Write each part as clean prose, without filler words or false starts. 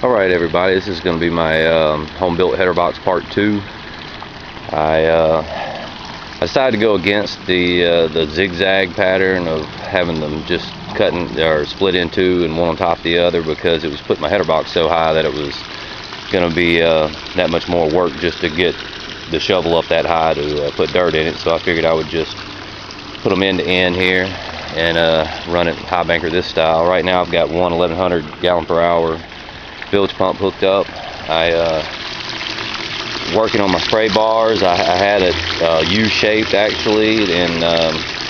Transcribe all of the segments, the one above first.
Alright everybody, this is going to be my home built header box part 2. I decided to go against the zigzag pattern of having them just cutting or split in two and one on top of the other, because it was putting my header box so high that it was going to be that much more work just to get the shovel up that high to put dirt in it. So I figured I would just put them end to end here and run it high banker this style. Right now I've got one 1100 gallon per hour bilge pump hooked up. Working on my spray bars. I had it U-shaped actually, and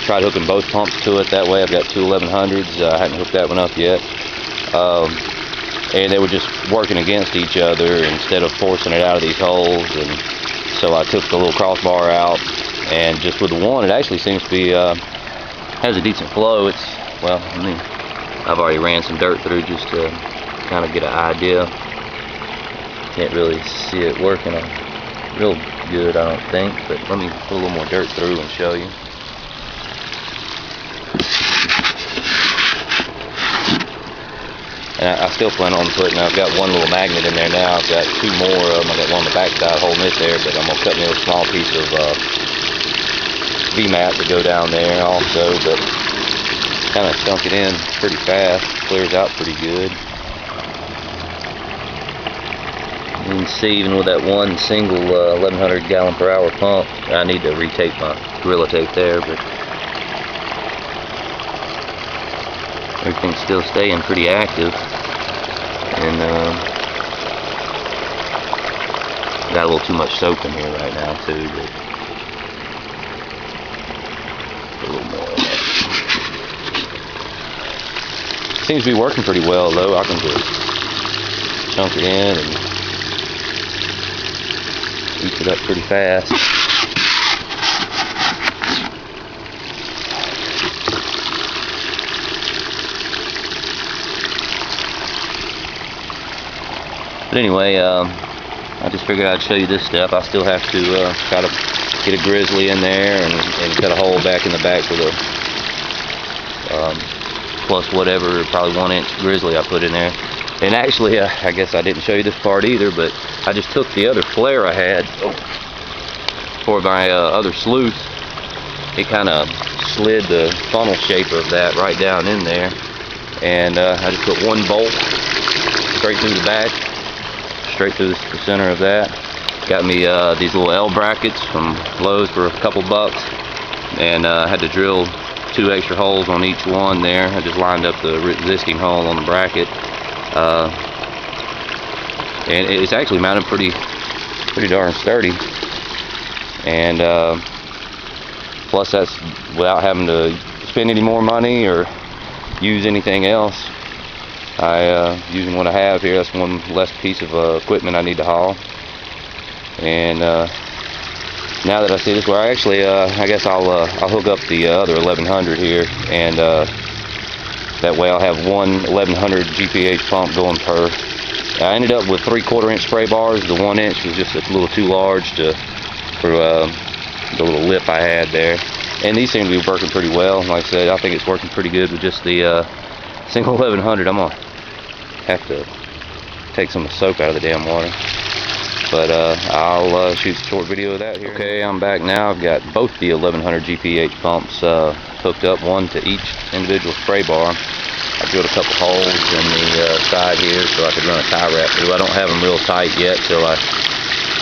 tried hooking both pumps to it. That way I've got two 1100s. I hadn't hooked that one up yet, and they were just working against each other instead of forcing it out of these holes. And so I took the little crossbar out, and just with the one, it actually seems to be has a decent flow. It's, well, I mean, I've already ran some dirt through just to kind of get an idea. Can't really see it working real good, I don't think, but let me put a little more dirt through and show you. And I still plan on putting, I've got one little magnet in there now. I've got two more of them. I got one on the back side holding it there, but I'm going to cut me a small piece of V-mat to go down there also, but kind of sunk it in pretty fast. Clears out pretty good. You can see even with that one single 1100 gallon per hour pump, I need to retape my Gorilla Tape there, but everything's still staying pretty active. And got a little too much soap in here right now too, but a little more of that. Seems to be working pretty well though. I can just chunk it in and heat it up pretty fast. But anyway, I just figured I'd show you this step. I still have to try to get a grizzly in there and cut a hole back in the back with a plus whatever, probably 1 inch grizzly I put in there. And actually, I guess I didn't show you this part either, but I just took the other flare I had for my other sluice. It kind of slid the funnel shape of that right down in there, and I just put one bolt straight through the back, straight through the center of that. Got me these little L brackets from Lowe's for a couple bucks, and I had to drill 2 extra holes on each one there. I just lined up the resisting hole on the bracket. And it's actually mounted pretty darn sturdy, and plus that's without having to spend any more money or use anything else. Using what I have here, that's one less piece of equipment I need to haul. And now that I see this, I actually I guess I'll hook up the other 1100 here, and that way I'll have one 1100 GPH pump going per. I ended up with 3/4 inch spray bars. The 1 inch was just a little too large for the little lip I had there. And these seem to be working pretty well. Like I said, I think it's working pretty good with just the single 1100. I'm gonna have to take some of the soap out of the damn water. But I'll shoot a short video of that here. Okay, I'm back now. I've got both the 1100 GPH pumps hooked up, one to each individual spray bar. I drilled a couple holes in the side here so I could run a tie wrap through. I don't have them real tight yet till I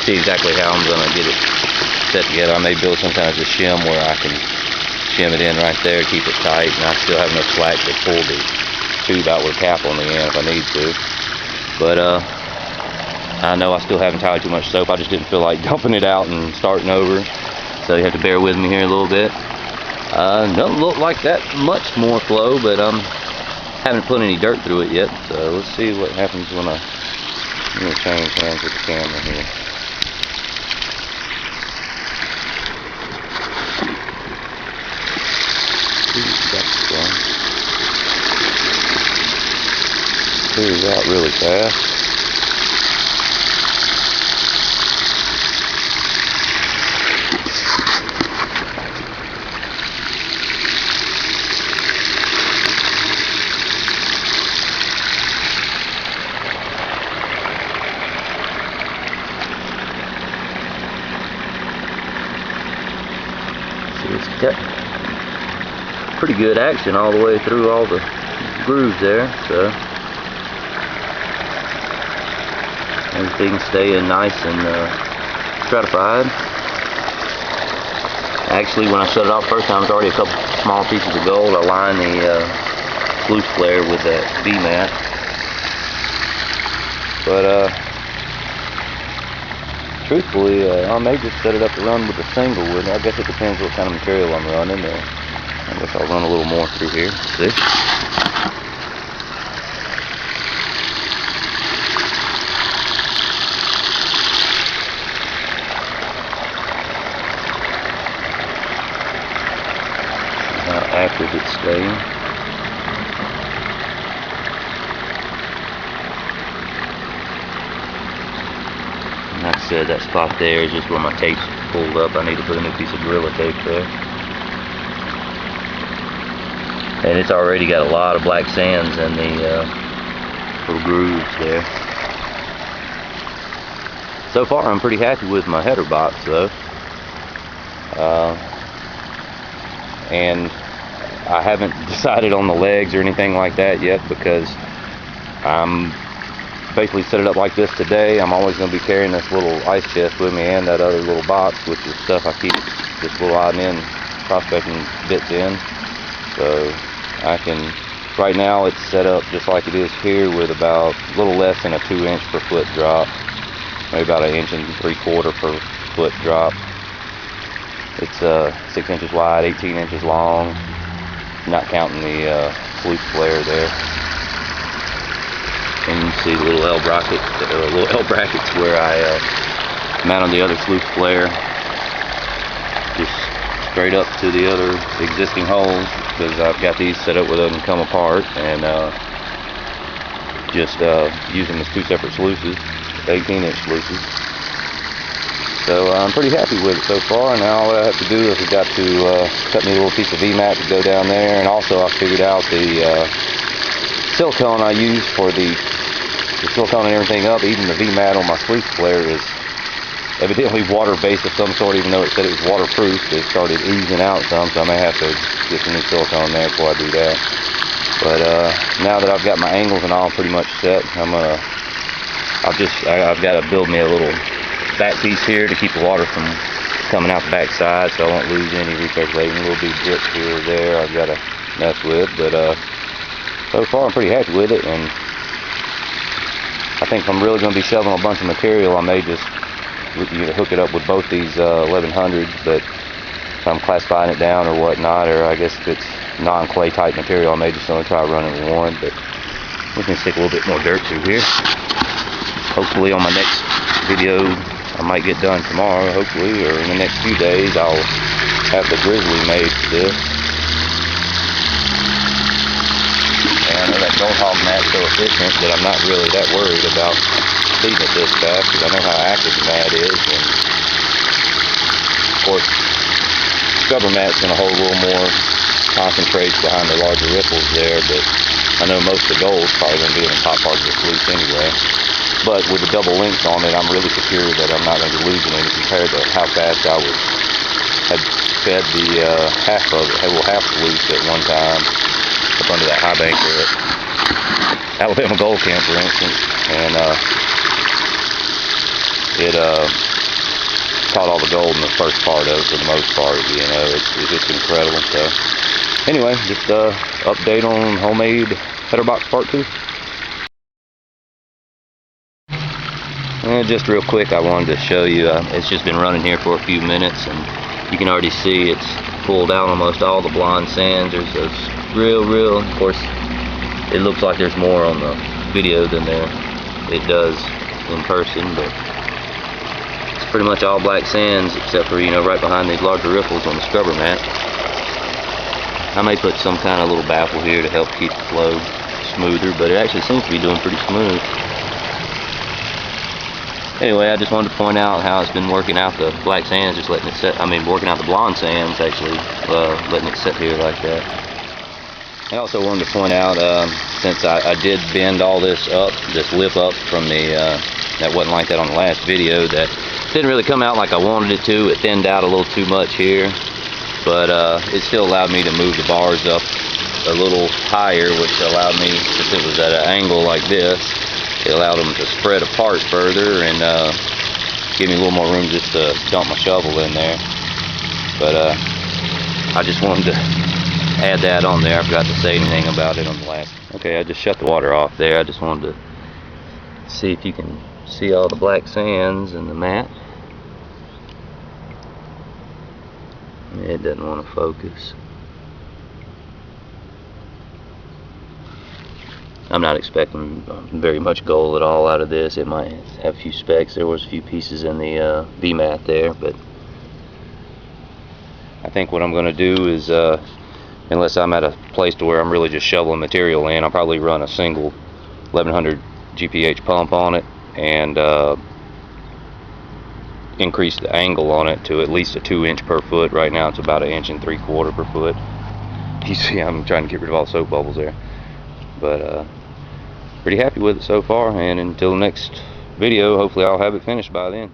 see exactly how I'm going to get it set together. I may build some kind of a shim where I can shim it in right there, keep it tight, and I still have enough slack to pull the tube out with a cap on the end if I need to. But I know I still haven't tied too much soap. I just didn't feel like dumping it out and starting over, so you have to bear with me here a little bit. Doesn't look like that much more flow, but haven't put any dirt through it yet, so let's see what happens when I'm going to change hands with the camera here. Clears out really fast. got pretty good action all the way through all the grooves there, so everything's staying nice and stratified. Actually, when I shut it off first time, there's already a couple small pieces of gold. I lined the sluice flare with that V-mat. But truthfully, I may just set it up to run with a single wood. I guess it depends what kind of material I'm running. I guess I'll run a little more through here. See? Active it's staying. And like I said, that spot there is just where my tape's pulled up. I need to put a new piece of Gorilla tape there. And it's already got a lot of black sands in the little grooves there. So far I'm pretty happy with my header box though. And I haven't decided on the legs or anything like that yet, because I'm basically set it up like this today. I'm always going to be carrying this little ice chest with me and that other little box, which is stuff I keep this little odd and end prospecting bits in. So I can, right now it's set up just like it is here, with about a little less than a 2-inch per foot drop, maybe about 1 3/4 inches per foot drop. It's 6 inches wide, 18 inches long, not counting the sluice flare there. And you can see the little L brackets where I mount on the other sluice flare, just straight up to the other existing holes, because I've got these set up where they can come apart, and just use them as 2 separate sluices, 18-inch sluices. So I'm pretty happy with it so far. Now all I have to do is I've got to cut me a little piece of V-mat to go down there, and also I figured out the silicone I use for the silicone and everything up. Even the V-mat on my sluice flare is evidently water-based of some sort, even though it said it was waterproof. It started oozing out some, so I may have to get some new silicone there before I do that. But now that I've got my angles and all pretty much set, I've got to build me a little back piece here to keep the water from coming out the back side, so I won't lose any recirculating. A little bit of drips here or there I've got to mess with, but so far I'm pretty happy with it. And I think if I'm really going to be shoveling a bunch of material, I may just hook it up with both these 1100s, but if I'm classifying it down or whatnot, or I guess if it's non-clay type material, I may just only try running with one. But we can stick a little bit more dirt through here. Hopefully on my next video, I might get done tomorrow, hopefully, or in the next few days, I'll have the grizzly made for this. And I know that Gold Hog mat's so efficient that I'm not really that worried about feeding it this fast, because I know how active the mat is. And of course, scrubber mat's going to hold a little more concentrates behind the larger ripples there, but I know most of the gold's probably going to be in the top part of the sluice anyway. But with the double links on it, I'm really secure that I'm not going to be losing any compared to how fast I had fed the half sluice at one time up under that high banker at Alabama Gold Camp, for instance, and it caught all the gold in the first part of it for the most part. You know, it's just incredible. So anyway, just update on homemade header box part 2. And just real quick, I wanted to show you, it's just been running here for a few minutes, and you can already see it's pulled out almost all the blonde sands. There's those real, of course, it looks like there's more on the video than it does in person, but it's pretty much all black sands, except for, you know, right behind these larger ripples on the scrubber mat. I may put some kind of little baffle here to help keep the flow smoother, but it actually seems to be doing pretty smooth. Anyway, I just wanted to point out how it's been working out the black sands, just letting it set. I mean, working out the blonde sands, actually, letting it sit here like that. I also wanted to point out, since I did bend all this lip up from the, that wasn't like that on the last video, that didn't really come out like I wanted it to. It thinned out a little too much here. but it still allowed me to move the bars up a little higher, which allowed me, since it was at an angle like this, it allowed them to spread apart further and give me a little more room just to dump my shovel in there. But I just wanted to add that on there. I forgot to say anything about it on the last. Okay, I just shut the water off there. I just wanted to see if you can see all the black sands in the mat. It doesn't want to focus. I'm not expecting very much gold at all out of this. It might have a few specks. There was a few pieces in the V-mat there, but I think what I'm going to do is, unless I'm at a place to where I'm really just shoveling material in, I'll probably run a single 1100 GPH pump on it and increase the angle on it to at least a 2 inch per foot. Right now it's about 1 3/4 inches per foot. You see, I'm trying to get rid of all the soap bubbles there, but pretty happy with it so far, and until the next video, hopefully I'll have it finished by then.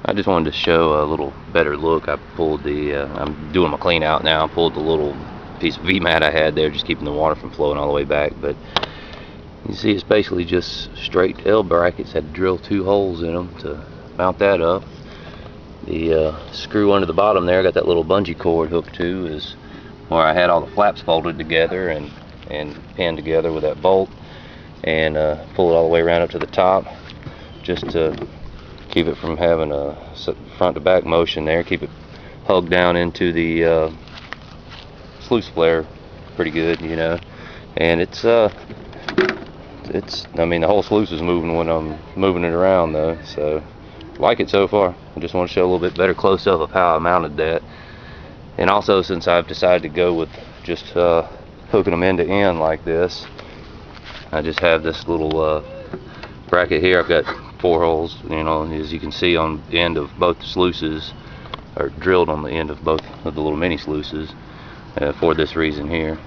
I just wanted to show a little better look. I pulled the I'm doing my clean out now. I pulled the little piece of V-mat I had there, just keeping the water from flowing all the way back, but you see it's basically just straight L brackets. Had to drill 2 holes in them to mount that up. The screw under the bottom there, got that little bungee cord hooked to, is where I had all the flaps folded together and pinned together with that bolt, and pull it all the way around up to the top, just to keep it from having a front to back motion there, keep it hugged down into the sluice flare pretty good, you know. And it's I mean, the whole sluice is moving when I'm moving it around though, so like it so far. I just want to show a little bit better close-up of how I mounted that. And also, since I've decided to go with just hooking them end to end like this, I just have this little bracket here. I've got 4 holes, you know, as you can see on the end of both the sluices, or drilled on the end of both of the little mini sluices, for this reason here.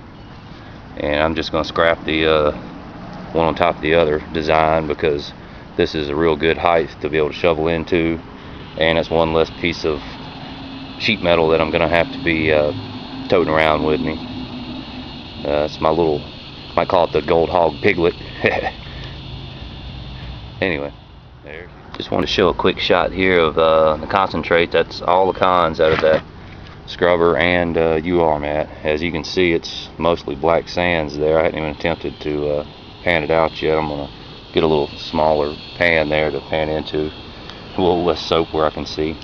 And I'm just going to scrap the one on top of the other design, because this is a real good height to be able to shovel into, and it's one less piece of sheet metal that I'm going to have to be toting around with me. It's my little, might call it the Gold Hog piglet. Anyway, there. Just want to show a quick shot here of the concentrate. That's all the cons out of that scrubber and UR mat. As you can see, it's mostly black sands there. I hadn't even attempted to pan it out yet. I'm going to get a little smaller pan there to pan into, a little less soap where I can see.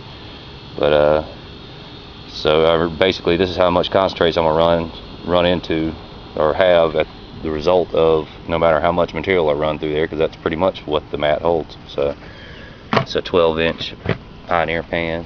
But so basically this is how much concentrates I'm going to run into, or have, at the result of no matter how much material I run through there, because that's pretty much what the mat holds. So it's a 12-inch Pioneer pan.